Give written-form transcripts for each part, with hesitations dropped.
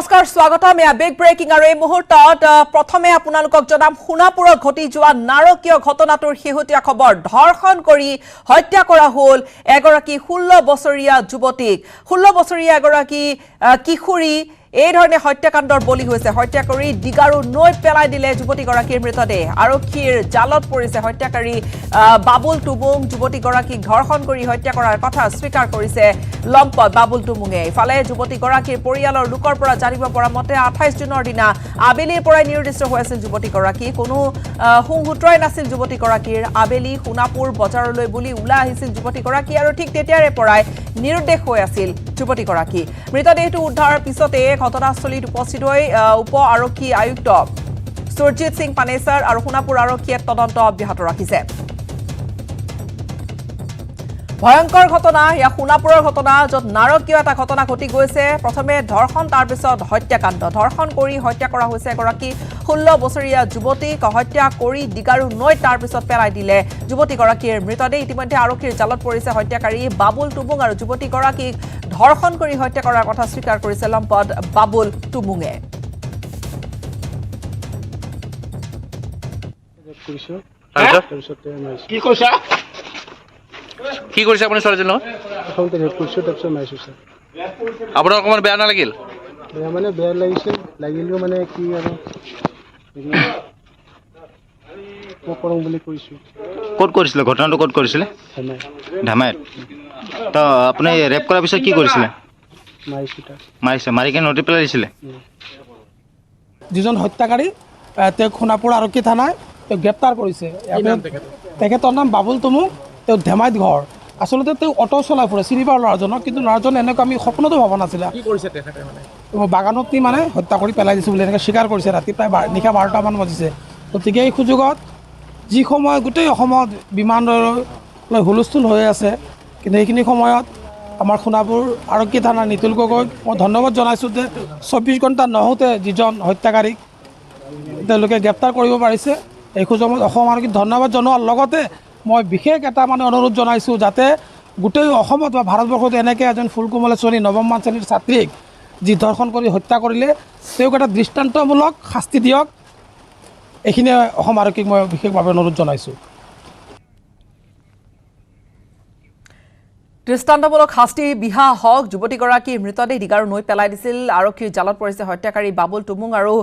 নমস্কাৰ স্বাগতম এয়া বিগ ব্ৰেকিং আৰু এই মুহূৰ্তত প্ৰথমে আপোনালোকক জনাম সোণাপুৰত ঘটি যোৱা নাৰকীয় ঘটনাটোৰ শেহতীয়া খবৰ ধৰ্ষণ কৰি হত্যা কৰা হ'ল এগৰাকী 16 বছৰীয়া যুৱতীক 16 বছৰীয়া এগৰাকী কিশোৰী এই ধৰণে হত্যাকাণ্ডৰ বলি হৈছে হত্যা কৰি ডিগাৰু নৈ পেলাই দিলে যুৱতীগৰাকীৰ মৃতদেহ আৰক্ষীৰ জালত পৰিছে হত্যাকাৰী বাবুল টুবুং যুৱতীগৰাকীক ধৰ্ষণ কৰি হত্যা কৰাৰ কথা স্বীকাৰ কৰিছে লম্পট বাবুল টুবুঙে ইফালে যুৱতীগৰাকীৰ পৰিয়ালৰ লোকৰ পৰা জানিব পৰা মতে 28 জুনৰ দিনা আবেলিৰ পৰাই নিৰ্দিষ্ট হৈ আছিল যুৱতীগৰাকী কোনো হুংহুত্ৰই নাছিল যুৱতীগৰাকীৰ আবেলি সোণাপুৰ বজাৰলৈ বুলি ওলাই আহিছিল যুৱতীগৰাকী আৰু ঠিক তেতিয়াৰে পৰাই নিৰুদ্দেশ হৈ আছিল যুৱতীগৰাকী মৃতদেহটো উদ্ধাৰৰ পিছতে ঘটনাস্থলীত উপস্থিত হৈ উপ আৰক্ষী আয়ুক্ত সুৰজিত সিং পানেছাৰ আৰু সোণাপুৰ আৰক্ষীয়ে তদন্ত অব্যাহত ৰাখিছে ভয়ংকৰ ঘটনা ইয়া সোণাপুৰৰ ঘটনা য'ত নাৰকীয় এটা ঘটনা ঘটি গৈছে প্ৰথমে ধৰ্ষণ তাৰ পিছত হত্যাকাণ্ড ধৰ্ষণ কৰি হত্যা কৰা হৈছে এগৰাকী 16 বছৰীয়া যুৱতীক হত্যা কৰি ডিগাৰু নৈ তাৰ পিছত পেলাই দিলে যুৱতীগৰাকীৰ মৃতদেহ ইতিমধ্যে আৰক্ষীৰ জালত পৰিছে হত্যাকাৰী বাবুল টুবুং আৰু যুৱতীগৰাকীক ধৰ্ষণ কৰি হত্যা কৰাৰ কথা স্বীকাৰ কৰিছে লম্পট বাবুল টুবুঙে কি কৈছা কি কৰিছে আপুনি ছোৱালীজনীৰ লগত আহোঁতে ৰেপ কৰিছোঁ তাৰপিছত মাৰিছোঁ ছাৰ আপোনাৰ অকণমান বেয়া নালাগিল বেয়া মানে বেয়া লাগিছে লাগিলেও মানে কি আৰু মই কৰোঁ বুলি কৈছোঁ ক'ত কৰিছিলে ঘটনাটো ক'ত কৰিছিলে ধেমাই ধেমাইত তো আপুনি ৰেপ কৰাৰ পিছত কি কৰিছিলে মাৰিছোঁ তাক মাৰিছে মাৰি কিনে নদী পেলাই দিছিলে যিজন হত্যাকাৰী তেওঁক সোণাপুৰ আৰক্ষী থানাই তেওঁক গ্ৰেপ্তাৰ কৰিছে তেখেতৰ নাম বাবুল টুবুং তেওঁ ধেমাইত ঘৰ আচলতে তেওঁ অটো চলাই ফুৰে চিনি পাওঁ ল'ৰাজনক কিন্তু ল'ৰাজন এনেকুৱা আমি সপোনতো ভবা নাছিলে বাগানত নি মানে হত্যা কৰি পেলাই দিছোঁ বুলি এনেকৈ স্বীকাৰ কৰিছে ৰাতি প্ৰায় নিশা 12টামান বাজিছে গতিকে এই সুযোগত যি সময় গোটেই অসমত বিমানলৈ হুলস্থুল হৈ আছে কিন্তু এইখিনি সময়ত আমাৰ সোণাপুৰ আৰক্ষী থানাৰ নিতুল গগৈক মই ধন্যবাদ জনাইছোঁ যে 24 ঘণ্টা নহওঁতে যিজন হত্যাকাৰীক তেওঁলোকে গ্ৰেপ্তাৰ কৰিব পাৰিছে এই সুযোগত অসম আৰক্ষীক ধন্যবাদ জনোৱাৰ লগতে মই বিশেষ এটা মানে অনুৰোধ জনাইছোঁ যাতে গোটেই অসমত বা ভাৰতবৰ্ষত এনেকৈ এজন ফুলকুমলীয়া ছোৱালী নৱমমান শ্ৰেণীৰ ছাত্ৰীক যি ধৰ্ষণ কৰি হত্যা কৰিলে তেওঁক এটা দৃষ্টান্তমূলক শাস্তি দিয়ক এইখিনিয়ে অসম আৰক্ষীক মই বিশেষভাৱে অনুৰোধ জনাইছোঁ দৃষ্টান্তমূলক শাস্তি বিহা হওক যুৱতীগৰাকীৰ মৃতদেহ ডিগাৰু নৈ পেলাই দিছিল আৰক্ষীৰ জালত পৰিছে হত্যাকাৰী বাবুল টুবুং আৰু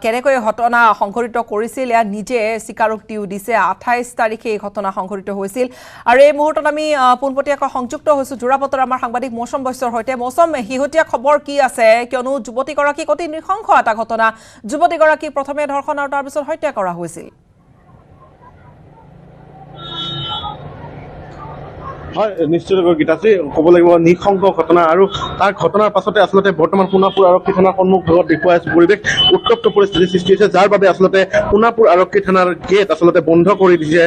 কেনেকৈ ঘটনা সংঘটিত কৰিছিল এয়া নিজে স্বীকাৰোক্তিও দিছে 28 তাৰিখে এই ঘটনা সংঘটিত হৈছিল আৰু এই মুহূৰ্তত আমি পোনপটীয়াকৈ সংযুক্ত হৈছোঁ যোৰাপটৰ আমাৰ সাংবাদিক মৌচম বৈশ্যৰ সৈতে মৌচম শেহতীয়া খবৰ কি আছে কিয়নো যুৱতীগৰাকীক অতি নৃশংস এটা ঘটনা যুৱতীগৰাকীক প্ৰথমে ধৰ্ষণ আৰু তাৰপিছত হত্যা কৰা হৈছিল হয় নিশ্চয়কৈ গীতাশ্ৰী ক'ব লাগিব নৃশংস ঘটনা আৰু তাৰ ঘটনাৰ পাছতে আচলতে বৰ্তমান সোণাপুৰ আৰক্ষী থানাৰ সন্মুখভাগত দেখুৱাই আছে পৰিৱেশ উত্তপ্ত পৰিস্থিতিৰ সৃষ্টি হৈছে যাৰ বাবে আচলতে সোণাপুৰ আৰক্ষী থানাৰ গেট আচলতে বন্ধ কৰি দিছে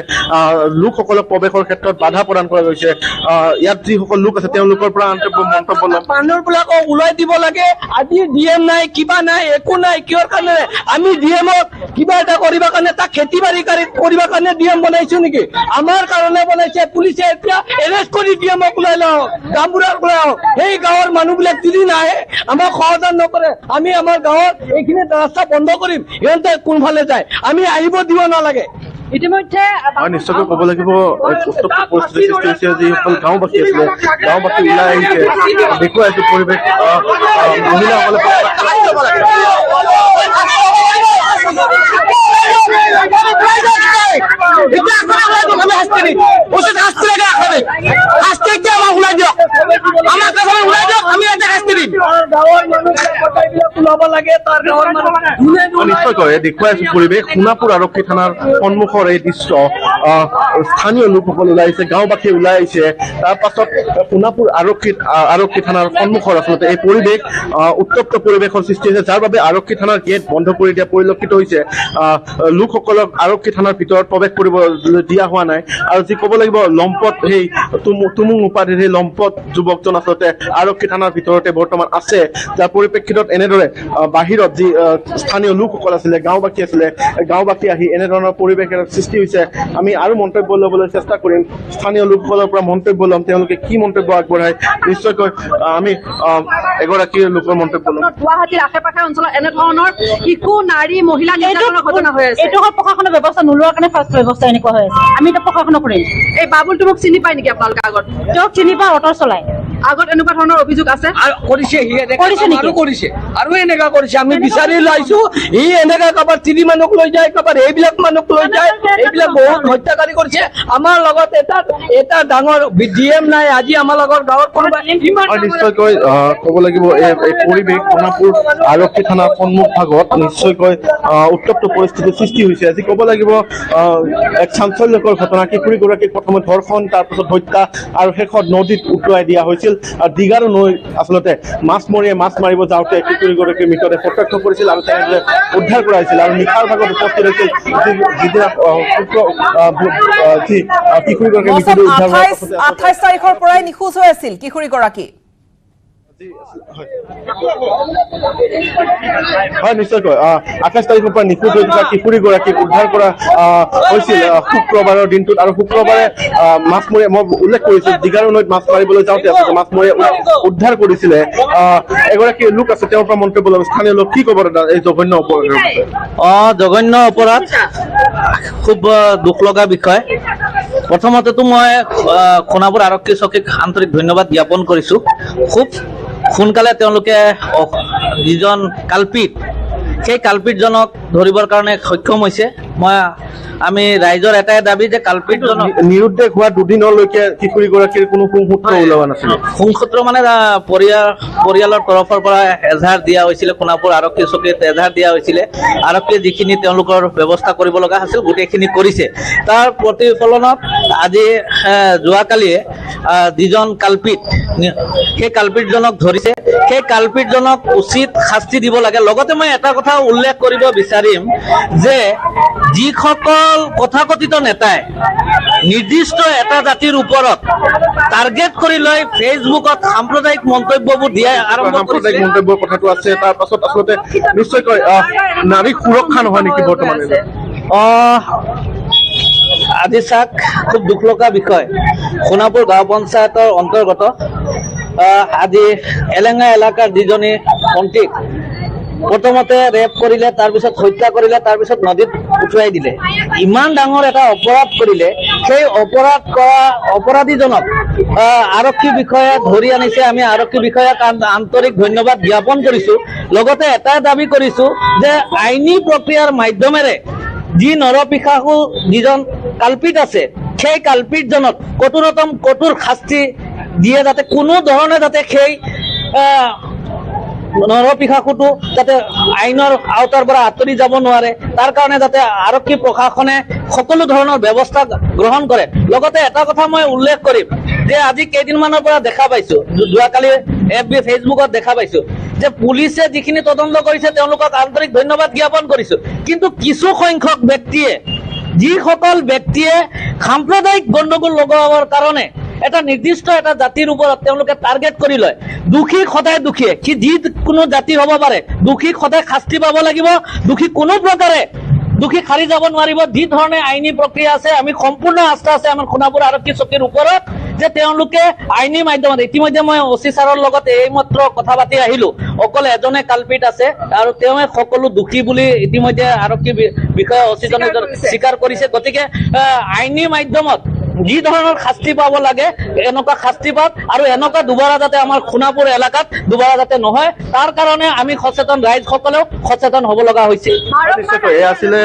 লোকসকলক প্ৰৱেশৰ ক্ষেত্ৰত বাধা প্ৰদান কৰা হৈছে ইয়াত যিসকল লোক আছে তেওঁলোকৰ পৰা মন্তব্য মানুহবিলাকক ওলাই দিব লাগে আজি ডিএম নাই কিবা নাই একো নাই কিয়ৰ কাৰণে আমি ডিএমক কিবা এটা কৰিবৰ কাৰণে তাক খেতি বাৰী কৰিবৰ কাৰণে ডিএম বনাইছোঁ নেকি আমাৰ কাৰণে বনাইছে পুলিচে এতিয়া কৰি ডিএমক ওলাই লওঁ গাঁওবুঢ়াক ওলাই সেই গাঁৱৰ মানুহবিলাক যদি নাহে আমাক সহযোগ নকৰে আমি আমাৰ গাঁৱৰ এইখিনি ৰাস্তা বন্ধ কৰিম সিহঁতে কোনফালে যায় আমি আহিব দিব নালাগে ইতিমধ্যে নিশ্চয়কৈ ক'ব লাগিব উত্তপ্ত পৰিস্থিতিৰ সৃষ্টি হৈছে যিসকল গাঁওবাসী আছিলে গাঁওবাসী ওলাই আহিছে দেখুৱাইছে পৰিৱেশ মহিলাসকলে নিশ্চয়কৈ দেখুৱাইছো পৰিৱেশ সোণাপুৰ আৰক্ষী থানাৰ সন্মুখৰ এই দৃশ্য স্থানীয় লোকসকল ওলাই আহিছে গাঁওবাসী ওলাই আহিছে তাৰ পাছত সোণাপুৰ আৰক্ষী থানাৰ সন্মুখৰ আচলতে এই পৰিৱেশ উত্তপ্ত পৰিৱেশৰ সৃষ্টি হৈছে যাৰ বাবে আৰক্ষী থানাৰ গেট বন্ধ কৰি দিয়া পৰিলক্ষিত হৈছে লোকসকলক আৰক্ষী থানাৰ ভিতৰত প্ৰৱেশ কৰিব দিয়া হোৱা নাই আৰু যি ক'ব লাগিব লম্পট সেই টুবুং উপাধিৰ সেই লম্পট যুৱকজন আচলতে আৰক্ষী থানাৰ ভিতৰতে বৰ্তমান আছে যাৰ পৰিপ্ৰেক্ষিতত এনেদৰে বাহিৰত যি স্থানীয় লোকসকল আছিলে গাঁওবাসী আছিলে গাঁওবাসী আহি এনেধৰণৰ পৰিৱেশৰ সৃষ্টি হৈছে আমি আৰু মন্তব্য ল'বলৈ চেষ্টা কৰিম স্থানীয় লোকসকলৰ পৰা মন্তব্য ল'ম তেওঁলোকে কি মন্তব্য আগবঢ়ায় নিশ্চয়কৈ আমি এগৰাকী লোকৰ মন্তব্য ল'ম গুৱাহাটীৰ আশে-পাশে অঞ্চলত এনেধৰণৰ শিশু নাৰী মহিলা নিৰ্যাতনৰ ঘটনা হৈ আছে এইটো হ'ল প্ৰশাসনৰ ব্যৱস্থা নোলোৱাৰ কাৰণে ফাৰ্ষ্ট ব্যৱস্থা এনেকুৱা হৈ আছে আমি এতিয়া প্ৰশাসনক কৰিম এই বাবুলটো মোক চিনি পায় নেকি আপোনালোকে আগত তেওঁক চিনি পাই অটো চলাই আগত এনেকুৱা ধৰণৰ অভিযোগ আছে কৰিছে সি কৰিছে নেকি? আৰু কৰিছে আৰু এনেকা কৰিছে আমি বিচাৰি লাইছো সি এনেকা কাবাৰ তিৰি মানুহক লৈ যায় কাবাৰ এইবিলাক মানুহক লৈ যায় এইবিলাক বহুত হত্যাকাৰী কৰিছে আমাৰ লগত এটা ডাঙৰ ডিএম নাই আজি আমাৰ লগত গাঁৱৰ কোনোবা নিশ্চয়কৈ ক'ব লাগিব এই পৰিৱেশ সোণাপুৰ আৰক্ষী থানাৰ সন্মুখ ভাগত নিশ্চয়কৈ উত্তপ্ত পৰিস্থিতিৰ সৃষ্টি হৈছে আজি ক'ব লাগিব এক চাঞ্চল্যকৰ ঘটনা কিশোৰীগৰাকীক প্ৰথমে ধৰ্ষণ তাৰপিছত হত্যা আৰু শেষত নদীত উটুৱাই দিয়া হৈছিল দীঘাৰু নৈ আচলতে মাছমৰীয়াই মাছ মাৰিব যাওঁতে কিশোৰীগৰাকীৰ মৃতদেহ প্ৰত্যক্ষ কৰিছিল আৰু তেনেদৰে উদ্ধাৰ কৰা হৈছিল আৰু নিশাৰ ভাগত উপস্থিত হৈছিল যিদিনা কিশোৰীগৰাকীৰ মৃতদেহ উদ্ধাৰ হোৱাৰ পাছতে 28 তাৰিখৰ পৰাই নিখোজ হৈ আছিল কিশোৰীগৰাকী হয় নিশ্চয়কৈ 28 তাৰিখৰ পৰা নিখোজ হৈ থকা কিশোৰীগৰাকীক উদ্ধাৰ কৰা হৈছিল শুক্ৰবাৰৰ দিনটোত আৰু শুক্ৰবাৰে মাছমৰীয়া মই উল্লেখ কৰিছোঁ দীঘাৰু নৈত মাছ মাৰিবলৈ যাওঁতে আচলতে মাছমৰীয়া উদ্ধাৰ কৰিছিলে এগৰাকী লোক আছে তেওঁৰ পৰা মন্তব্য ল'ব স্থানীয় লোক কি ক'ব এই জঘন্য অপৰাধৰ জঘন্য অপৰাধ খুব দুখ লগা বিষয় প্ৰথমতেতো মই সোণাপুৰ আৰক্ষী চকীক আন্তৰিক ধন্যবাদ জ্ঞাপন কৰিছোঁ খুব সোনকালে তেওঁলোকে যিজন কালপিত সেই কালপিতজনক ধৰিবৰ কাৰণে সক্ষম হৈছে আমি ৰাইজৰ এটাই দাবী যে কালপিতজনক নিৰুদ্দেশ হোৱা দুদিনলৈকে কিশোৰীগৰাকীৰ কোনো সুংসূত্ৰ ওলোৱা নাছিল সুংসূত্ৰ মানে পৰিয়ালৰ তৰফৰ পৰা এজাহাৰ দিয়া হৈছিলে সোণাপুৰ আৰক্ষী চকীত এজাহাৰ দিয়া হৈছিলে আৰক্ষীয়ে যিখিনি তেওঁলোকৰ ব্যৱস্থা কৰিব লগা আছিল গোটেইখিনি কৰিছে তাৰ প্ৰতিফলনত আজি যোৱাকালিয়ে যিজন কালপিত সেই কালপিতজনক ধৰিছে সেই কালপিতজনক উচিত শাস্তি দিব লাগে লগতে মই এটা কথা উল্লেখ কৰিব বিচাৰিম যে যিসকল কথাকথিত নেতাই নিৰ্দিষ্ট এটা জাতিৰ ওপৰত টাৰ্গেট কৰি লৈ ফেচবুকত সাম্প্ৰদায়িক মন্তব্যবোৰ দিয়া আৰম্ভ কৰিছে মন্তব্যৰ কথাটো আছে তাৰ পাছত আচলতে নিশ্চয়কৈ নাৰী সুৰক্ষা নহয় নেকি বৰ্তমানে আজি চাক খুব দুখ লগা বিষয় সোণাপুৰ গাঁও পঞ্চায়তৰ অন্তৰ্গত আজি এলেঙা এলেকাৰ যিজনী মন্ত্ৰীক প্ৰথমতে ৰেপ কৰিলে তাৰপিছত হত্যা কৰিলে তাৰপিছত নদীত উটুৱাই দিলে ইমান ডাঙৰ এটা অপৰাধ কৰিলে সেই অপৰাধ কৰা অপৰাধীজনক আৰক্ষী বিষয়াই ধৰি আনিছে আমি আৰক্ষী বিষয়াক আন্তৰিক ধন্যবাদ জ্ঞাপন কৰিছোঁ লগতে এটাই দাবী কৰিছোঁ যে আইনী প্ৰক্ৰিয়াৰ মাধ্যমেৰে যি নৰপিশাসু যিজন কালপিত আছে সেই কালপিতজনক কঠোৰতম কঠোৰ শাস্তি দিয়ে যাতে কোনো ধৰণে যাতে সেই নৰপিশাসুটো যাতে আইনৰ আওতাৰ পৰা আঁতৰি যাব নোৱাৰে তাৰ কাৰণে যাতে আৰক্ষী প্ৰশাসনে সকলো ধৰণৰ ব্যৱস্থা গ্ৰহণ কৰে লগতে এটা কথা মই উল্লেখ কৰিম যে আজি কেইদিনমানৰ পৰা দেখা পাইছোঁ যোৱাকালি FB ফেচবুকত দেখা পাইছোঁ যে পুলিচে যিখিনি তদন্ত কৰিছে তেওঁলোকক আন্তৰিক ধন্যবাদ জ্ঞাপন কৰিছোঁ কিন্তু কিছু সংখ্যক ব্যক্তিয়ে যিসকল ব্যক্তিয়ে সাম্প্ৰদায়িক গণ্ডগোল লগাবৰ কাৰণে এটা নিৰ্দিষ্ট এটা জাতিৰ ওপৰত তেওঁলোকে টাৰ্গেট কৰি লয় দুখী সদায় দুখীয়ে সি যি কোনো জাতি হ'ব পাৰে দুখীক সদায় শাস্তি পাব লাগিব দুখী কোনো প্ৰকাৰে দুখী খাৰি যাব নোৱাৰিব যি ধৰণে আইনী প্ৰক্ৰিয়া আছে আমি সম্পূৰ্ণ আস্থা আছে আমাৰ সোণাপুৰ আৰক্ষী চকীৰ ওপৰত যে তেওঁলোকে আইনী মাধ্যমত ইতিমধ্যে মই OC ছাৰৰ লগত এইমাত্ৰ কথা পাতি আহিলোঁ অকল এজনে কালপিত আছে আৰু তেওঁৱে সকলো দুখী বুলি ইতিমধ্যে আৰক্ষী বিষয়া OC জনে স্বীকাৰ কৰিছে গতিকে আইনী মাধ্যমত যি ধৰণৰ শাস্তি পাব লাগে এনেকুৱা শাস্তি পাওক আৰু এনেকুৱা দুবাৰা যাতে আমাৰ সোণাপুৰ এলেকাত দুবাৰা যাতে নহয় তাৰ কাৰণে আমি সচেতন ৰাইজসকলেও সচেতন হ'ব লগা হৈছে নিশ্চয়কৈ এয়া আছিলে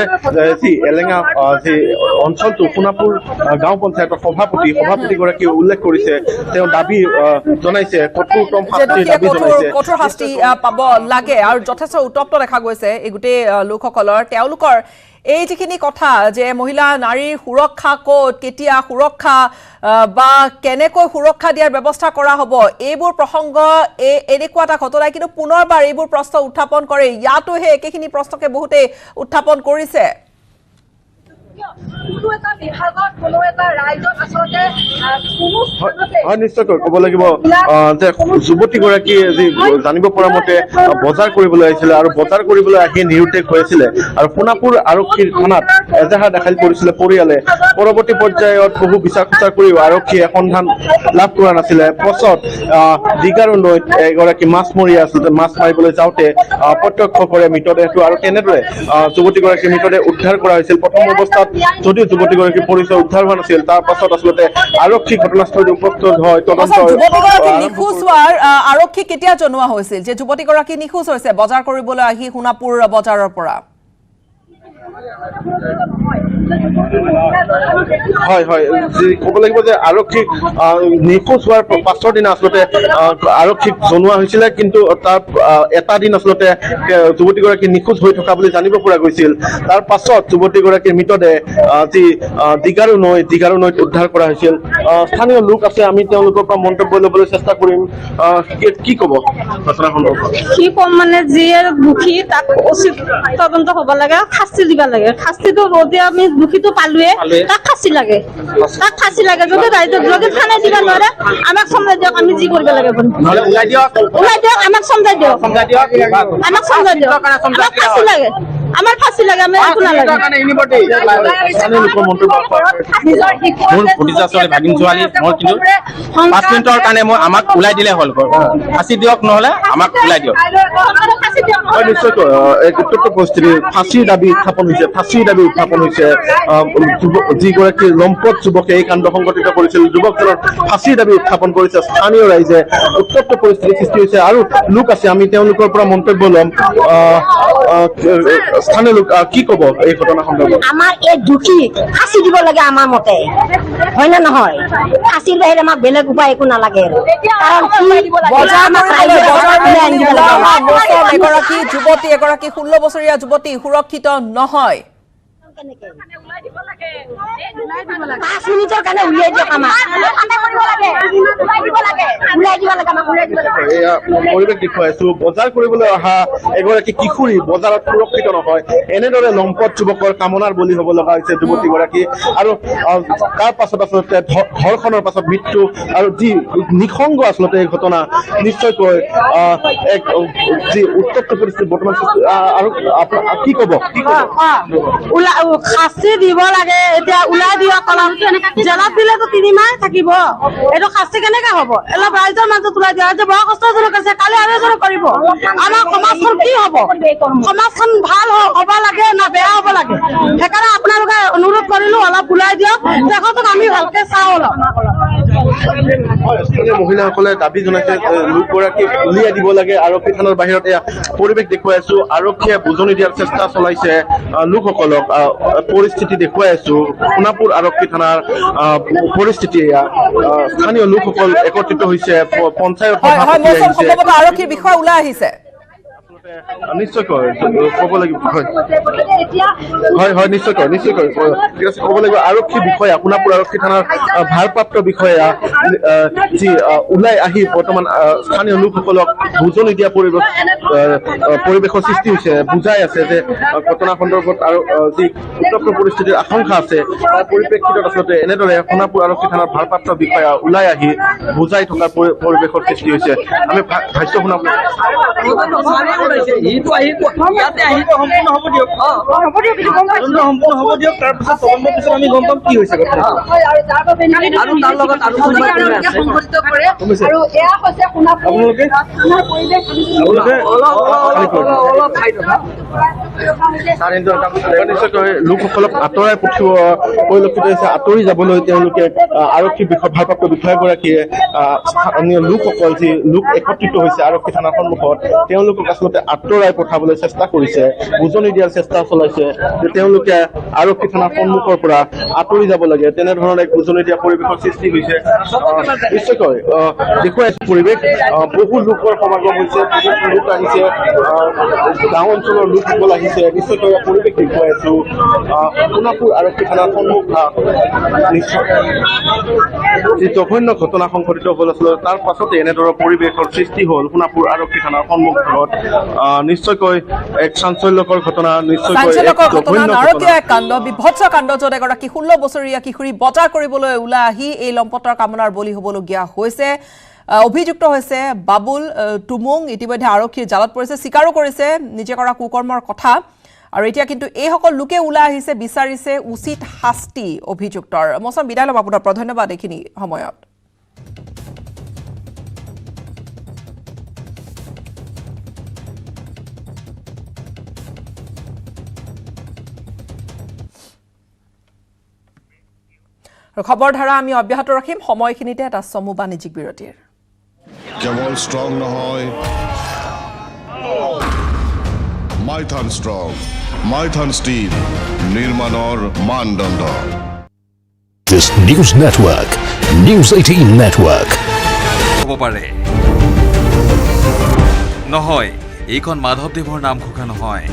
যি এলেঙা যি অঞ্চলটো সোণাপুৰ গাঁও পঞ্চায়তৰ সভাপতিগৰাকীয়ে উল্লেখ কৰিছে তেওঁ দাবী জনাইছে কঠোৰতম শাস্তিৰ দাবী জনাইছে কঠোৰ শাস্তি পাব লাগে আৰু যথেষ্ট উত্তপ্ত দেখা গৈছে এই গোটেই লোকসকলৰ তেওঁলোকৰ এই যিখিনি কথা যে মহিলা নাৰীৰ সুৰক্ষা ক'ত কেতিয়া সুৰক্ষা বা কেনেকৈ সুৰক্ষা দিয়াৰ ব্যৱস্থা কৰা হ'ব এইবোৰ প্ৰসংগ এনেকুৱা এটা ঘটনাই কিন্তু পুনৰবাৰ এইবোৰ প্ৰশ্ন উত্থাপন কৰে ইয়াতো সেই একেখিনি প্ৰশ্নকে বহুতে উত্থাপন কৰিছে কোনো এটা বিভাগত কোনো এটা ৰাজ্যত আচলতে কোনো স্থানতে হয় নিশ্চয়কৈ ক'ব লাগিব যে যুৱতীগৰাকী যি জানিব পৰা মতে বজাৰ কৰিবলৈ আহিছিলে আৰু বজাৰ কৰিবলৈ আহি নিৰুদ্দেশ হৈছিলে আৰু সোণাপুৰ আৰক্ষীৰ থানাত এজাহাৰ দাখিল কৰিছিলে পৰিয়ালে। পৰৱৰ্তী পৰ্যায়ত বহু বিচাৰ খোচাৰ কৰিও আৰক্ষীয়ে সন্ধান লাভ কৰা নাছিলে। পাছত দীঘাৰু নৈত এগৰাকী মাছমৰীয়া আচলতে মাছ মাৰিবলৈ যাওঁতে প্ৰত্যক্ষ কৰে মৃতদেহটো আৰু তেনেদৰে যুৱতীগৰাকীৰ মৃতদেহ উদ্ধাৰ কৰা হৈছিল। প্ৰথম অৱস্থাত যদিও যুৱতীগৰাকীৰ পৰিচয় উদ্ধাৰ হোৱা নাছিল, তাৰ পাছত আচলতে আৰক্ষী ঘটনাস্থলীত উপস্থিত হয় তদন্ত। যুৱতীগৰাকী নিখোজ হোৱাৰ আৰক্ষী কেতিয়া জনোৱা হৈছিল যে যুৱতীগৰাকী নিখোজ হৈছে বজাৰ কৰিবলৈ আহি সোণাপুৰ বজাৰৰ পৰা? হয় হয় ক'ব লাগিব যে আৰক্ষীক নিখোজ হোৱাৰ পাছৰ দিনা আচলতে আৰক্ষীক জনোৱা হৈছিলে, কিন্তু তাৰ এটা দিন আচলতে যুৱতীগৰাকী নিখোজ হৈ থকা বুলি জানিব পৰা গৈছিল। তাৰ পাছত যুৱতীগৰাকীৰ মৃতদেহ যি দীঘাৰু নৈত উদ্ধাৰ কৰা হৈছিল। স্থানীয় লোক আছে, আমি তেওঁলোকৰ পৰা মন্তব্য ল'বলৈ চেষ্টা কৰিম। কি ক'ব ঘটনা সন্দৰ্ভত? কি ক'ম মানে যিয়ে দুখী তাক উচিত তদন্ত হ'ব লাগে, শাস্তি দিব লাগে। শাস্তিটো যদি আমি দুখীটো পালোৱে তাক শাস্তি লাগে, যদি ৰাইজক যদি থানাই দিব নোৱাৰে আমাক চমজাই দিয়ক, আমি যি কৰিব লাগে ওলাই দিয়ক, আমাক চমজাই দিয়ক, আমাক ফাঁচি লাগে, আমাৰ ফাঁচি লাগে, আমি একো নালাগে। মোৰ ভতিজা ছোৱালী ভাগিন ছোৱালী, মই কিন্তু 5 মিনিটৰ কাৰণে আমাক ওলাই দিলে হ'ল, ফাঁচি দিয়ক নহ'লে আমাক ওলাই দিয়ক। নিশ্চয়কৈ এক উত্তপ্ত পৰিস্থিতি, ফাঁচীৰ দাবী উত্থাপন হৈছে। যিগৰাকী লম্পট যুৱকে এই কাণ্ড সংঘটিত কৰিছিল, যুৱকজনৰ ফাঁচীৰ দাবী উত্থাপন কৰিছে স্থানীয় ৰাইজে। উত্তপ্ত পৰিস্থিতিৰ সৃষ্টি হৈছে আৰু লোক আছে, আমি তেওঁলোকৰ পৰা মন্তব্য ল'ম। স্থানীয় লোক কি ক'ব এই ঘটনা সন্দৰ্ভত? আমাৰ এই দুখী ফাঁচি দিব লাগে আমাৰ মতে, হয় নে নহয়? ফাঁচিৰ বাহিৰে আমাক বেলেগ উপায় একো নালাগে। এগৰাকী 16 বছৰীয়া যুৱতী সুৰক্ষিত নহয়। 5 মিনিটৰ কাৰণে উলিয়াই দিয়ক আমাক, এয়া পৰিৱেশ দেখুৱাইছো। বজাৰ কৰিবলৈ অহা এগৰাকী কিশোৰী বজাৰত সুৰক্ষিত নহয়, এনেদৰে লম্পট যুৱকৰ কামনাৰ বলি হ'ব লগা হৈছে যুৱতীগৰাকী। আৰু তাৰ পাছত আচলতে ধৰ্ষণৰ পাছত মৃত্যু আৰু যি নিসংগ আচলতে এই ঘটনা। নিশ্চয়কৈ এক যি উত্তপ্ত পৰিস্থিতি বৰ্তমান আৰু কি ক'ব? শাস্তি দিব লাগে, এতিয়া ওলাই দিয়ক অলপ। জেলত দিলেতো 3 মাহ থাকিব, এইটো শাস্তি কেনেকে হ'ব? অলপ ৰাইজৰ মাজত ওলাই দিয়া যে বয়সস্থ এজনক আছে, কালি আৰু এজনক কৰিব। আমাৰ সমাজখন কি হ'ব? সমাজখন ভাল হ'ব লাগে না বেয়া হ'ব লাগে? সেইকাৰণে আপোনালোকে অনুৰোধ কৰিলো অলপ ওলাই দিয়ক, দেখোন আমি ভালকে চাওঁ অলপ। স্থানীয় মহিলাসকলে দাবী জনাইছে লোকগৰাকীক উলিয়াই দিব লাগে। আৰক্ষী থানাৰ বাহিৰত এয়া পৰিৱেশ দেখুৱাই আছো, আৰক্ষীয়ে বুজনি দিয়াৰ চেষ্টা চলাইছে লোকসকলক। পৰিস্থিতি দেখুৱাই আছো সোণাপুৰ আৰক্ষী থানাৰ পৰিস্থিতি। এয়া স্থানীয় লোকসকল একত্ৰিত হৈছে, পঞ্চায়ত আৰক্ষীৰ বিষয়া ওলাই আহিছে। নিশ্চয়কৈ ক'ব লাগিব, হয় নিশ্চয়কৈ ক'ব লাগিব। আৰক্ষী বিষয়া, সোণাপুৰ আৰক্ষী থানাৰ ভাৰপ্ৰাপ্ত বিষয়া যি ওলাই আহি বৰ্তমান স্থানীয় লোকসকলক বুজনি দিয়া পৰিৱেশৰ সৃষ্টি হৈছে, বুজাই আছে যে ঘটনা সন্দৰ্ভত আৰু যি উত্তপ্ত পৰিস্থিতিৰ আশংকা আছে তাৰ পৰিপ্ৰেক্ষিতত আচলতে এনেদৰে সোণাপুৰ আৰক্ষী থানাৰ ভাৰপ্ৰাপ্ত বিষয়া ওলাই আহি বুজাই থকাৰ পৰিৱেশৰ সৃষ্টি হৈছে। আমি ভাষ্য শুনাব। লোকসকলক আঁতৰাই পঠিওৱা পৰিলক্ষিত হৈছে। আঁতৰি যাবলৈ তেওঁলোকে আৰক্ষী ভাৰপ্ৰাপ্ত বিষয়াগৰাকীয়ে স্থানীয় লোকসকল যি লোক একত্ৰিত হৈছে আৰক্ষী থানাৰ সন্মুখত, তেওঁলোকক আচলতে আঁতৰাই পঠাবলৈ চেষ্টা কৰিছে, বুজনি দিয়াৰ চেষ্টা চলাইছে যে তেওঁলোকে আৰক্ষী থানাৰ সন্মুখৰ পৰা আঁতৰি যাব লাগে। তেনেধৰণৰ এক বুজনি দিয়া পৰিৱেশৰ সৃষ্টি হৈছে। নিশ্চয়কৈ দেখুৱাইছো পৰিৱেশ, বহু লোকৰ সমাগম হৈছে, বহুত লোক আহিছে, গাঁও অঞ্চলৰ লোকসকল আহিছে। নিশ্চয়কৈ পৰিৱেশ দেখুৱাই আছো সোণাপুৰ আৰক্ষী থানাৰ সন্মুখ। যি জঘন্য ঘটনা সংঘটিত হ'ল আচলতে তাৰ পাছতে এনেধৰণৰ পৰিৱেশৰ সৃষ্টি হ'ল সোণাপুৰ আৰক্ষী থানাৰ সন্মুখত। নিশ্চয়কৈ এক চাঞ্চল্যকৰ ঘটনা, নিশ্চয়কৈ চাঞ্চল্যকৰ এক ঘটনা, জঘন্য নাৰকীয় এক কাণ্ড, বিভৎস কাণ্ড, য'ত এগৰাকী 16 বছৰীয়া কিশোৰী বজাৰ কৰিবলৈ ওলাই আহি এই লম্পটৰ কামনাৰ বলি হ'বলগীয়া হৈছে। অভিযুক্ত হৈছে বাবুল টুমুং, ইতিমধ্যে আৰক্ষীৰ জালত পৰিছে, স্বীকাৰো কৰিছে নিজে কৰা কুকৰ্মৰ কথা। আৰু এতিয়া কিন্তু এইসকল লোকে ওলাই আহিছে, বিচাৰিছে উচিত শাস্তি অভিযুক্তৰ। মৌচম বিদায় ল'ম আপোনাৰ পৰা, ধন্যবাদ এইখিনি সময়ত। খবৰ ধাৰা আমি অব্যাহত ৰাখিম সময়খিনিতে এটা চমু বাণিজ্যিক বিৰতিৰ। কেৱল ষ্ট্ৰং নহয়, মাইথান ষ্ট্ৰং, মাইথান ষ্টীল, নিৰ্মাণৰ মানদণ্ড। This News Network, News 18 Network. হ'ব পাৰে নহয়, এইখন মাধৱদেৱৰ নামঘোষা নহয়।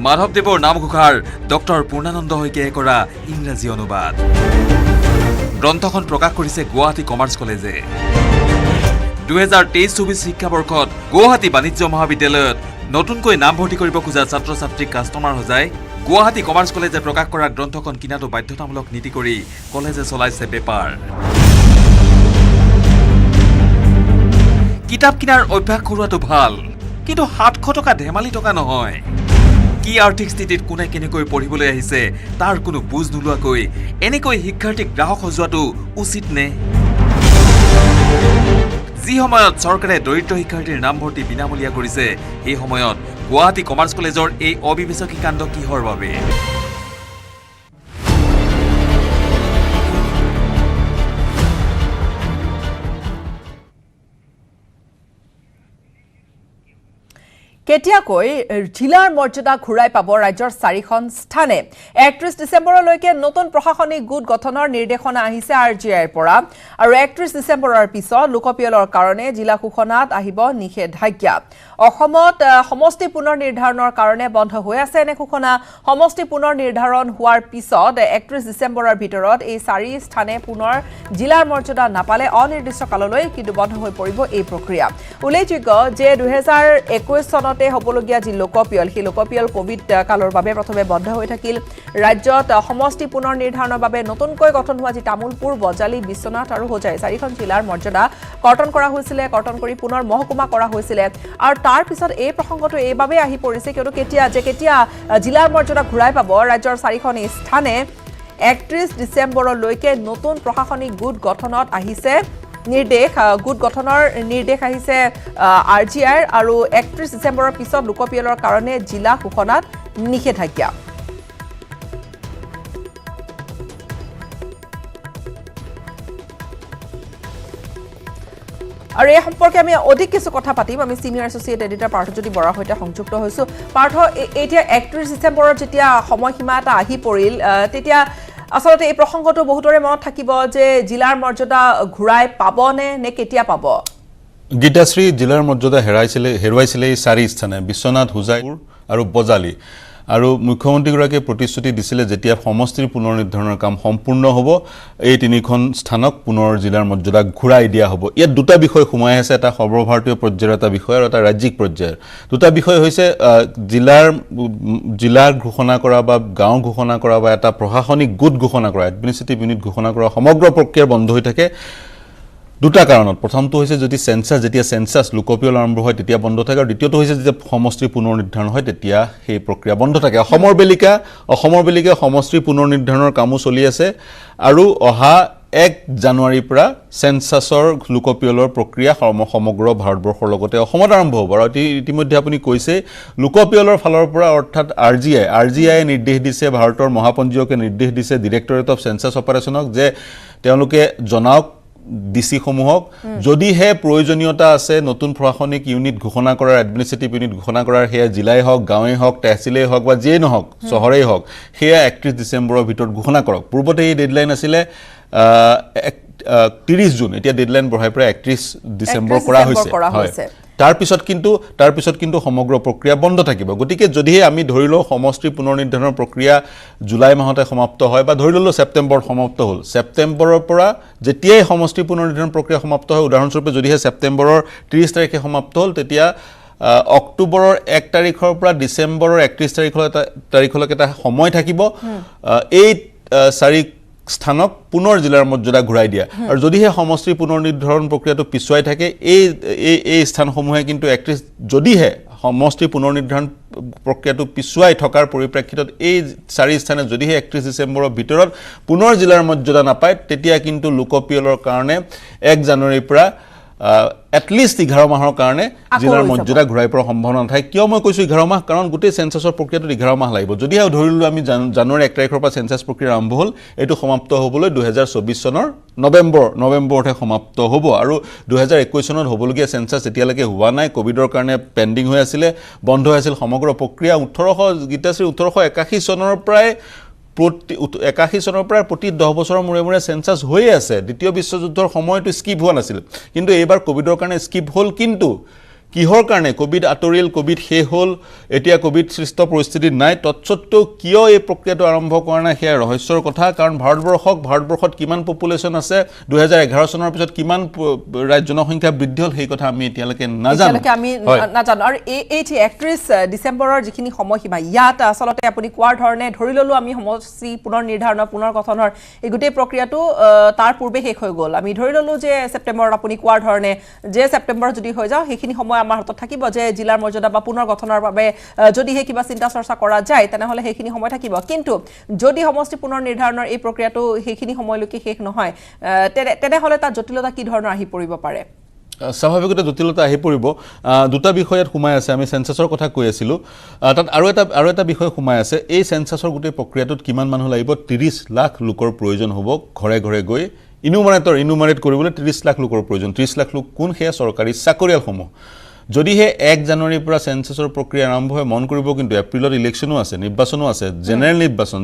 মাধৱদেৱৰ নামঘোষাৰ ডক্টৰ পূৰ্ণানন্দ শইকীয়াই কৰা ইংৰাজী অনুবাদ। গ্ৰন্থখন প্ৰকাশ কৰিছে গুৱাহাটী কমাৰ্চ কলেজে। 2023-24 শিক্ষাবৰ্ষত গুৱাহাটী বাণিজ্য মহাবিদ্যালয়ত নতুনকৈ নামভৰ্তি কৰিব খোজা ছাত্ৰ ছাত্ৰীক কাষ্টমাৰ সজাই গুৱাহাটী কমাৰ্চ কলেজে প্ৰকাশ কৰা গ্ৰন্থখন কিনাটো বাধ্যতামূলক নীতি কৰি কলেজে চলাইছে বেপাৰ। কিতাপ কিনাৰ অভ্যাস কৰোৱাটো ভাল, কিন্তু 700 টকা ধেমালি টকা নহয়। কি আৰ্থিক স্থিতিত কোনে কেনেকৈ পঢ়িবলৈ আহিছে তাৰ কোনো বুজ নোলোৱাকৈ এনেকৈ শিক্ষাৰ্থীক গ্ৰাহক সজোৱাটো উচিত নে? যি সময়ত চৰকাৰে দৰিদ্ৰ শিক্ষাৰ্থীৰ নামভৰ্তি বিনামূলীয়া কৰিছে, সেই সময়ত গুৱাহাটী কমাৰ্চ কলেজৰ এই অবিবেচকী কাণ্ড কিহৰ বাবে? কেতিয়াকৈ জিলাৰ মৰ্যাদা ঘূৰাই পাব ৰাজ্যৰ 4খন স্থানে? 31 ডিচেম্বৰলৈকে নতুন প্ৰশাসনিক গোট গঠনৰ নিৰ্দেশনা আহিছে RGIৰ পৰা। আৰু 31 ডিচেম্বৰৰ পিছত লোকপিয়লৰ কাৰণে জিলা ঘোষণাত আহিব নিষেধাজ্ঞা। অসমত সমষ্টি পুনৰ নিৰ্ধাৰণৰ কাৰণে বন্ধ হৈ আছে এনে ঘোষণা। সমষ্টি পুনৰ নিৰ্ধাৰণ হোৱাৰ পিছত 31 ডিচেম্বৰৰ ভিতৰত এই 4 স্থানে পুনৰ জিলাৰ মৰ্যাদা নাপালে অনিৰ্দিষ্ট কাললৈ কিন্তু বন্ধ হৈ পৰিব এই প্ৰক্ৰিয়া। উল্লেখযোগ্য যে 2021 চনত হ'বলগীয়া যি লোকপিয়ল, সেই লোকপিয়ল কোভিড কালৰ বাবে প্ৰথমে বন্ধ হৈ থাকিল। ৰাজ্যত সমষ্টি পুনৰ নিৰ্ধাৰণৰ বাবে নতুনকৈ গঠন হোৱা যি তামুলপুৰ, বজালী, বিশ্বনাথ আৰু হোজাই 4খন জিলাৰ মৰ্যাদা কৰ্তন কৰা হৈছিলে, কৰ্তন কৰি পুনৰ মহকুমা কৰা হৈছিলে। আৰু তাৰ পিছত এই প্ৰসংগটো এইবাবে আহি পৰিছে কিয়নো কেতিয়া জিলাৰ মৰ্যাদা ঘূৰাই পাব ৰাজ্যৰ 4খন স্থানে 31 ডিচেম্বৰলৈকে নতুন প্ৰশাসনিক গোট গঠনত আহিছে নিৰ্দেশ। গোট গঠনৰ নিৰ্দেশ আহিছে RGIৰ আৰু 31 ডিচেম্বৰৰ পিছত লোকপিয়লৰ কাৰণে জিলা ঘোষণাত নিষেধাজ্ঞা। আৰু এই সম্পৰ্কে আমি অধিক কিছু কথা পাতিম। আমি সিনিয়ৰ এছ'চিয়েট এডিটৰ পাৰ্থজ্যোতি বৰাৰ সৈতে সংযুক্ত হৈছোঁ। পাৰ্থ, এতিয়া 31 ডিচেম্বৰত যেতিয়া সময়সীমা এটা আহি পৰিল, তেতিয়া আচলতে এই প্ৰসংগটো বহুতৰে মনত থাকিব যে জিলাৰ মৰ্যাদা ঘূৰাই পাবনে নে কেতিয়া পাব? গীতাশ্ৰী, জিলাৰ মৰ্যাদা হেৰুৱাইছিলে এই 4 স্থানে, বিশ্বনাথ, হোজাই আৰু বজালী। আৰু মুখ্যমন্ত্ৰীগৰাকীয়ে প্ৰতিশ্ৰুতি দিছিলে যেতিয়া সমষ্টিৰ পুনৰ নিৰ্ধাৰণৰ কাম সম্পূৰ্ণ হ'ব, এই 3খন স্থানক পুনৰ জিলাৰ মৰ্যাদা ঘূৰাই দিয়া হ'ব। ইয়াত দুটা বিষয় সোমাই আছে, এটা সৰ্বভাৰতীয় পৰ্যায়ৰ এটা বিষয় আৰু এটা ৰাজ্যিক পৰ্যায়ৰ। দুটা বিষয় হৈছে জিলাৰ ঘোষণা কৰা বা গাঁও ঘোষণা কৰা বা এটা প্ৰশাসনিক গোট ঘোষণা কৰা, এডমিনিষ্ট্ৰেটিভ ইউনিট ঘোষণা কৰা সমগ্ৰ প্ৰক্ৰিয়া বন্ধ হৈ থাকে দুটা কাৰণত। প্ৰথমটো হৈছে যেতিয়া সেন্সাস লোকপিয়ল আৰম্ভ হয় তেতিয়া বন্ধ থাকে, আৰু দ্বিতীয়টো হৈছে যেতিয়া সমষ্টিৰ পুনৰ নিৰ্ধাৰণ হয় তেতিয়া সেই প্ৰক্ৰিয়া বন্ধ থাকে। অসমৰ বেলিকা সমষ্টিৰ পুনৰ নিৰ্ধাৰণৰ কামো চলি আছে আৰু অহা 1 জানুৱাৰীৰ পৰা সেন্সাসৰ লোকপিয়লৰ প্ৰক্ৰিয়া সমগ্ৰ ভাৰতবৰ্ষৰ লগতে অসমত আৰম্ভ হ'ব। আৰু ইতিমধ্যে আপুনি কৈছে লোকপিয়লৰ ফালৰ পৰা অৰ্থাৎ RGIয়ে নিৰ্দেশ দিছে, ভাৰতৰ মহাপঞ্জীয়কে নিৰ্দেশ দিছে ডিৰেক্টৰেট অফ সেন্সাস অপাৰেশ্যনক যে তেওঁলোকে জনাওক ডিসি সমূহক যদিহে প্ৰয়োজনীয়তা আছে নতুন প্ৰশাসনিক ইউনিট ঘোষণা কৰাৰ, এডমিনিষ্ট্ৰেটিভ ইউনিট ঘোষণা কৰাৰ, সেয়া জিলাই হওক, গাঁৱেই হওক, তহচিলেই হওক বা যিয়েই নহওক, চহৰেই হওক, সেয়া 31 ডিচেম্বৰৰ ভিতৰত ঘোষণা কৰক। পূৰ্বতে এই ডেডলাইন আছিলে 30 জুন, এতিয়া ডেডলাইন বঢ়াই প্ৰায় 31 ডিচেম্বৰ কৰা হৈছে। তাৰ পিছত কিন্তু সমগ্ৰ প্ৰক্ৰিয়া বন্ধ থাকিব। গতিকে যদিহে আমি ধৰি লওঁ সমষ্টিৰ পুনৰ নিৰ্ধাৰণৰ প্ৰক্ৰিয়া জুলাই মাহতে সমাপ্ত হয় বা ধৰি ললোঁ ছেপ্টেম্বৰত সমাপ্ত হ'ল, ছেপ্টেম্বৰৰ পৰা যেতিয়াই সমষ্টিৰ পুনৰ নিৰ্ধাৰণ প্ৰক্ৰিয়া সমাপ্ত হয়, উদাহৰণস্বৰূপে যদিহে ছেপ্টেম্বৰৰ 30 তাৰিখে সমাপ্ত হ'ল, তেতিয়া অক্টোবৰৰ 1 তাৰিখৰ পৰা ডিচেম্বৰৰ 31 তাৰিখলৈকে এটা সময় থাকিব এই 4 স্থানক পুনৰ জিলাৰ মৰ্যাদা ঘূৰাই দিয়া আৰু যদিহে সমষ্টিৰ পুনৰ নিৰ্ধাৰণ প্ৰক্ৰিয়াটো পিছুৱাই থাকে এই স্থানসমূহে কিন্তু 31 যদিহে সমষ্টিৰ পুনৰ নিৰ্ধাৰণ প্ৰক্ৰিয়াটো পিছুৱাই থকাৰ পৰিপ্ৰেক্ষিতত এই 4 স্থানে যদিহে 31 ডিচেম্বৰৰ ভিতৰত পুনৰ জিলাৰ মৰ্যাদা নাপায় তেতিয়া কিন্তু লোকপিয়লৰ কাৰণে 1 জানুৱাৰীৰ পৰা এটলিষ্ট 11 মাহৰ কাৰণে জিলাৰ মৰ্যাদা ঘূৰাই পোৱাৰ সম্ভাৱনা নাথাকে কিয় মই কৈছো 11 মাহ কাৰণ গোটেই সেন্সাছৰ প্ৰক্ৰিয়াটো 11 মাহ লাগিব যদিহে ধৰিলো আমি জানুৱাৰী 1 তাৰিখৰ পৰা সেন্সাছ প্ৰক্ৰিয়া আৰম্ভ হ'ল এটো সমাপ্ত হ'বলৈ 2024 চনৰ নৱেম্বৰতহে সমাপ্ত হ'ব আৰু 2021 চনত হ'বলগীয়া সেন্সাছ এতিয়ালৈকে হোৱা নাই কোভিডৰ কাৰণে পেন্ডিং হৈ আছিল বন্ধ হৈ আছিল সমগ্ৰ প্ৰক্ৰিয়া 1881 চনৰ প্ৰায় 81 চনৰ পৰা প্ৰতি 10 বছৰৰ মূৰে সেন্সাছ হৈ আছে দ্বিতীয় বিশ্বযুদ্ধৰ সময়টো স্কিপ হোৱা নাছিল কিন্তু এইবাৰ কোভিডৰ কাৰণে স্কিপ হ'ল কিন্তু কিহৰ কাৰণে কোভিড আতৰিল কোভিড শেষ হ'ল এতিয়া কোভিড সৃষ্ট পৰিস্থিতি নাই তৎসত্ত্বেও কিয় এই প্ৰক্ৰিয়াটো আৰম্ভ কৰা নাই সেয়া ৰহস্যৰ কথা কাৰণ ভাৰতবৰ্ষত কিমান পপুলেশ্যন আছে 2011 চনৰ পিছত কিমান জনসংখ্যা বৃদ্ধি হ'ল সেই কথা আমি এতিয়ালৈকে নাজানো আৰু এই 31 ডিচেম্বৰৰ যিখিনি সময়সীমা ইয়াত আচলতে আপুনি কোৱাৰ ধৰণে ধৰি ললো আমি সমষ্টি পুনৰ নিৰ্ধাৰণৰ পুনৰ গঠনৰ এই গোটেই প্ৰক্ৰিয়াটো তাৰ পূৰ্বে শেষ হৈ গ'ল আমি ধৰি ললো যে সেপ্টেম্বৰত আপুনি কোৱাৰ ধৰণে যে সেপ্টেম্বৰ যদি হৈ যাও সেইখিনি সময় আমাৰ হাতত থাকিব যে জিলাৰ মৰ্যাদা বা পুনৰ গঠনৰ বাবে যদি হে কিবা চিন্তা চৰ্চা কৰা যায় তেনেহলে সেইখিনি সময় থাকিব কিন্তু যদি সমষ্টি পুনৰ নিৰ্ধাৰণৰ এই প্ৰক্ৰিয়াটো সেইখিনি সময়লৈকে শেষ নহয় তেনেহলে তাৰ জটিলতা কি ধৰণৰ আহি পৰিব পাৰে স্বাভাৱিকতে জটিলতা আহি পৰিব দুটা বিষয়ত সোমাই আছে আমি সেন্সাছৰ কথা কৈ আছিলো তাত আৰু এটা বিষয় সোমাই আছে এই সেন্সাছৰ গোটেই প্ৰক্ৰিয়াটোত কিমান মানুহ লাগিব 30 লাখ লোকৰ প্ৰয়োজন হ'ব ঘৰে ঘৰে গৈ ইনুমাৰেট কৰিবলৈ 30 লাখ লোকৰ প্ৰয়োজন 30 লাখ লোক কোন সেয়া চৰকাৰী চাকৰিয়ালসমূহ যদিহে 1 জানুৱাৰীৰ পৰা সেন্সাছৰ প্ৰক্ৰিয়া আৰম্ভ হয় মন কৰিব কিন্তু এপ্ৰিলত ইলেকশ্যনো আছে নিৰ্বাচনো আছে জেনেৰেল নিৰ্বাচন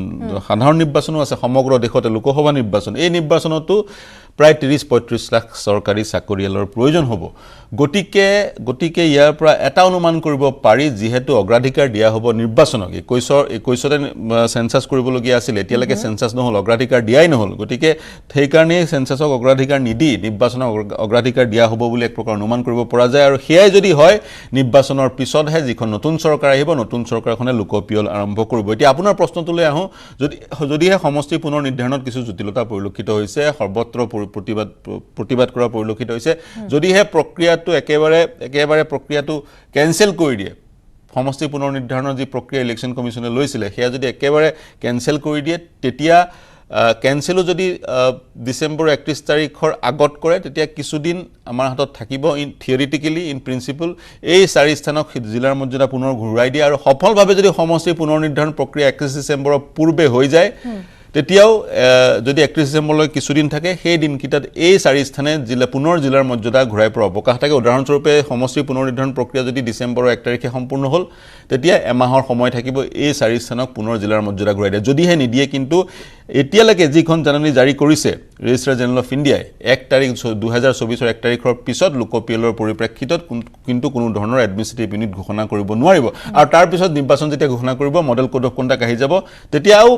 সাধাৰণ নিৰ্বাচনো আছে সমগ্ৰ দেশতে লোকসভা নিৰ্বাচন এই নিৰ্বাচনতো প্ৰায় 30-35 লাখ চৰকাৰী চাকৰিয়ালৰ প্ৰয়োজন হ'ব গতিকে ইয়াৰ পৰা এটা অনুমান কৰিব পাৰি যেহেতু অগ্ৰাধিকাৰ দিয়া হ'ব নিৰ্বাচনক 21তে সেন্সাছ কৰিবলগীয়া আছিল এতিয়ালৈকে সেন্সাছ নহল অগ্ৰাধিকাৰ দিয়াই নহল গতিকে সেই কাৰণে সেন্সাছক অগ্ৰাধিকাৰ নিদি নিৰ্বাচনক অগ্ৰাধিকাৰ দিয়া হ'ব বুলি এক প্ৰকাৰ অনুমান কৰিব পৰা যায় আৰু সেয়াই যদি হয় নিৰ্বাচনৰ পিছতহে যিখন নতুন চৰকাৰ আহিব নতুন চৰকাৰখনে লোকপিয়ল আৰম্ভ কৰিব এতিয়া আপোনাৰ প্ৰশ্নটোলৈ আহো যদিহে সমষ্টি পুনৰ নিৰ্ধাৰণত কিছু জটিলতা পৰিলক্ষিত হৈছে সৰ্বত্ৰ প্ৰতিবাদ কৰা পৰিলক্ষিত হৈছে যদিহে প্ৰক্ৰিয়াটো একেবাৰে প্ৰক্ৰিয়াটো কেনসেল কৰি দিয়ে সমষ্টি পুনৰ নিৰ্ধাৰণৰ যি প্ৰক্ৰিয়া ইলেকশ্যন কমিছনে লৈছিলে সেয়া যদি একেবাৰে কেনসেল কৰি দিয়ে তেতিয়া কেনসেলো যদি ডিসেম্বৰ 31 তাৰিখৰ আগত কৰে তেতিয়া কিছুদিন আমাৰ হাতত থাকিব ইন থিওৰিটিক্যালি ইন প্ৰিন্সিপল এই 4 স্থানক জিলাৰ মৰ্যাদা পুনৰ ঘূৰাই দিয়ে আৰু সফলভাৱে যদি সমষ্টি পুনৰ নিৰ্ধাৰণ প্ৰক্ৰিয়া 31 ডিসেম্বৰৰ পূৰ্বে হৈ যায় তেতিয়াও যদি 31 ডিসেম্বৰলৈ কিছুদিন থাকে সেই দিনকিটাত এই 4 স্থানে পুনৰ জিলাৰ মৰ্যাদা ঘূৰাই পোৱাৰ অৱকাশ থাকে উদাহৰণস্বৰূপে সমষ্টি পুনৰ নিৰ্ধাৰণ প্ৰক্ৰিয়া যদি ডিসেম্বৰৰ 1 তাৰিখে সম্পূৰ্ণ হ'ল তেতিয়া এমাহৰ সময় থাকিব এই 4 স্থানক পুনৰ জিলাৰ মৰ্যাদা ঘূৰাই দিয়ে যদিহে নিদিয়ে কিন্তু এতিয়ালৈকে যিখন জাননী জাৰি কৰিছে ৰেজিষ্ট্ৰাৰ জেনেৰেল অফ ইণ্ডিয়াই 1 তাৰিখ 2024 1 তাৰিখৰ পিছত লোকপিয়লৰ পৰিপ্ৰেক্ষিতত কিন্তু কোনো ধৰণৰ এডমিনিষ্ট্ৰেটিভ ইউনিট ঘোষণা কৰিব নোৱাৰিব আৰু তাৰ পিছত নিৰ্বাচন যেতিয়া ঘোষণা কৰিব মডেল কোড অফ কণ্ডাক্ট আহি যাব তেতিয়াও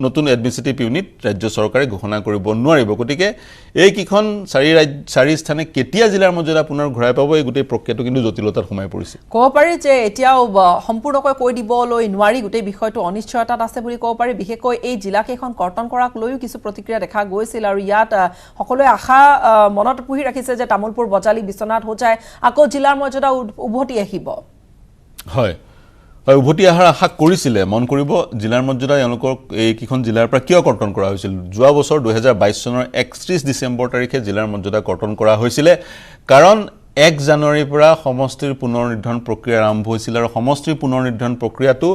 নতুন এডমিনিষ্ট্ৰেটিভ ইউনিট ৰাজ্য চৰকাৰে ঘোষণা কৰিব নোৱাৰিব গতিকে এই কিখন 4 স্থানে কেতিয়া জিলাৰ মৰ্যাদা পুনৰ ঘূৰাই পাব এই গোটেই প্ৰক্ৰিয়াটো কিন্তু জটিলতাত সোমাই পৰিছে ক'ব পাৰি যে এতিয়াও সম্পূৰ্ণকৈ কৈ দিবলৈ নোৱাৰি গোটেই বিষয়টো অনিশ্চয়তাত আছে বুলি ক'ব পাৰি বিশেষকৈ এই জিলাকেইখন কৰ্তন কৰাক লৈও কিছু প্ৰতিক্ৰিয়া দেখা গৈছিল আৰু ইয়াত সকলোৱে আশা মনত পুহি ৰাখিছে যে তামুলপুৰ বজালি বিশ্বনাথ হোজাই আকৌ জিলাৰ মৰ্যাদা উভতি আহিব হয় উভতি অহাৰ আশা কৰিছিলে মন কৰিব জিলাৰ মৰ্যাদা এওঁলোকৰ এই কিখন জিলাৰ পৰা কিয় কৰ্তন কৰা হৈছিল যোৱা বছৰ 2022 চনৰ 31 ডিসেম্বৰ তাৰিখে জিলাৰ মৰ্যাদা কৰ্তন কৰা হৈছিল কাৰণ 1 জানুৱাৰীৰ পৰা সমষ্টিৰ পুনৰ নিৰ্ধাৰণ প্ৰক্ৰিয়া আৰম্ভ হৈছিল আৰু সমষ্টিৰ পুনৰ নিৰ্ধাৰণ প্ৰক্ৰিয়াটো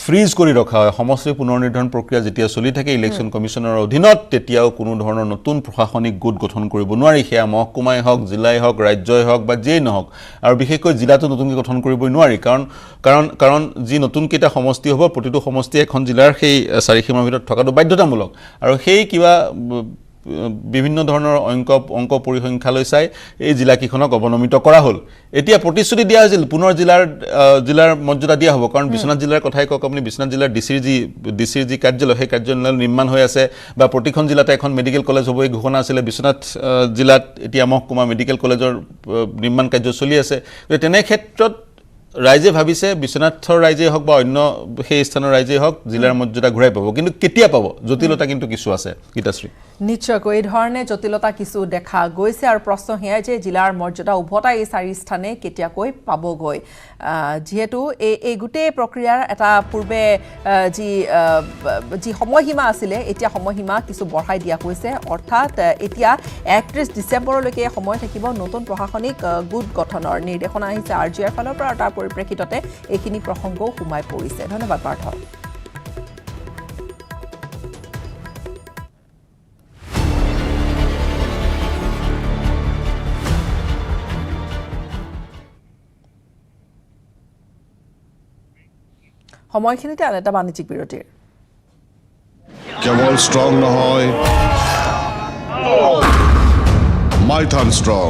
ফ্ৰিজ কৰি ৰখা হয় সমষ্টি পুনৰ নিৰ্ধাৰণ প্ৰক্ৰিয়া যেতিয়া চলি থাকে ইলেকশ্যন কমিছনৰ অধীনত তেতিয়াও কোনো ধৰণৰ নতুন প্ৰশাসনিক গোট গঠন কৰিব নোৱাৰি সেয়া মহকুমাই হওক জিলাই হওক ৰাজ্যই হওক বা যেই নহওক আৰু বিশেষকৈ জিলাটো নতুনকৈ গঠন কৰিবই নোৱাৰি কাৰণ যি নতুন কেইটা সমষ্টি হ'ব প্ৰতিটো সমষ্টি এখন জিলাৰ সেই চাৰিসীমাৰ ভিতৰত থকাটো বাধ্যতামূলক আৰু সেই কিবা বিভিন্ন ধৰণৰ অংক পৰিসংখ্যালৈ চাই এই জিলাকেইখনক অৱনমিত কৰা হ'ল এতিয়া প্ৰতিশ্ৰুতি দিয়া হৈছিল পুনৰ জিলাৰ মৰ্যাদা দিয়া হ'ব কাৰণ বিশ্বনাথ জিলাৰ কথাই কওক আপুনি বিশ্বনাথ জিলাৰ ডিচিৰ যি কাৰ্যালয় সেই কাৰ্যালয় নিৰ্মাণ হৈ আছে বা প্ৰতিখন জিলাতে এখন মেডিকেল কলেজ হ'ব এই ঘোষণা আছিলে বিশ্বনাথ জিলাত এতিয়া মহকুমা মেডিকেল কলেজৰ নিৰ্মাণ কাৰ্য চলি আছে তেনে ক্ষেত্ৰত ৰাইজে ভাবিছে বিশ্বনাথৰ ৰাইজেই হওক বা অন্য সেই স্থানৰ ৰাইজেই হওক জিলাৰ মৰ্যাদা ঘূৰাই পাব কিন্তু কেতিয়া পাব জটিলতা কিন্তু কিছু আছে গীতাশ্ৰী নিশ্চয়কৈ এই ধৰণে জটিলতা কিছু দেখা গৈছে আৰু প্ৰশ্ন সেয়াই যে জিলাৰ মৰ্যাদা উভতাই এই 4 স্থানে কেতিয়াকৈ পাবগৈ যেহেতু এই গোটেই প্ৰক্ৰিয়াৰ এটা পূৰ্বে যি সময়সীমা আছিলে এতিয়া সময়সীমা কিছু বঢ়াই দিয়া হৈছে অৰ্থাৎ এতিয়া 31 ডিচেম্বৰলৈকে সময় থাকিব নতুন প্ৰশাসনিক গোট গঠনৰ নিৰ্দেশনা আহিছে আৰজিআৰ ফালৰ পৰা তাৰ পৰিপ্ৰেক্ষিততে এইখিনি প্ৰসংগও সোমাই পৰিছে ধন্যবাদ পাৰ্থ সময়খিনিতে আন এটা বাণিজ্যিক বিৰতিৰ কেৱল ষ্ট্ৰং নহয় মাইথান ষ্ট্ৰং